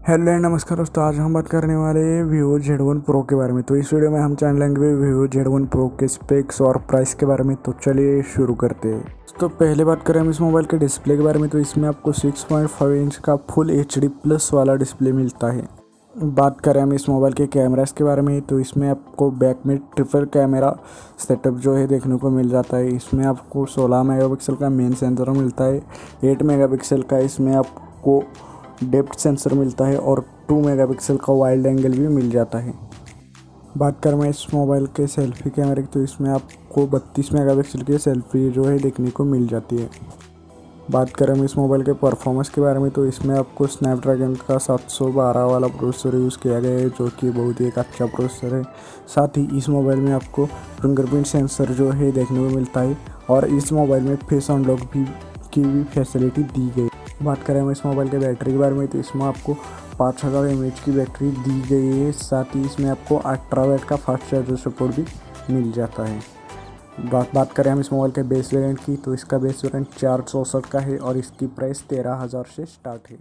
Hello and नमस्कार दोस्तों, आज हम बात करने वाले हैं Vivo Z1 Pro के बारे में। तो इस वीडियो में हम जान लेंगे Vivo Z1 Pro के स्पेक्स और प्राइस के बारे में। तो चलिए शुरू करते हैं। तो पहले बात करें हम इस मोबाइल के डिस्प्ले के बारे में, तो इसमें आपको 6.5 इंच का फुल HD प्लस वाला डिस्प्ले मिलता है। बात करें हम इस मोबाइल के कैमरास के बारे में, तो इसमें आपको बैक में ट्रिपल कैमरा सेटअप जो है देखने को मिल जाता है। इसमें आपको 16 मेगापिक्सल का मेन सेंसर मिलता है, 8 मेगापिक्सल का इसमें आपको डेप्थ सेंसर मिलता है और 2 मेगापिक्सल का वाइड एंगल भी मिल जाता है। बात करें मैं इस मोबाइल के सेल्फी कैमरे की, तो इसमें आपको 32 मेगापिक्सल की सेल्फी जो है देखने को मिल जाती है। बात करें हम इस मोबाइल के परफॉर्मेंस के बारे में, तो इसमें आपको स्नैपड्रैगन का 712 वाला प्रोसेसर यूज़ किया गया है, जो कि बहुत ही एक अच्छा प्रोसेसर है। साथ ही इस मोबाइल में आपको फिंगरप्रिंट सेंसर जो है देखने को मिलता है और इस मोबाइल में फेस अनलॉक की भी फैसिलिटी दी गई। बात करें हम इस मोबाइल के बैटरी के बारे में, तो इसमें आपको 5000 mAh की बैटरी दी गई है। साथ ही इसमें आपको 18 वाट का फास्ट चार्जर सपोर्ट भी मिल जाता है। बात करें हम इस मोबाइल के बेस वेरिएंट की, तो इसका बेस वेरिएंट 464 का है और इसकी प्राइस 13,000 से स्टार्ट है।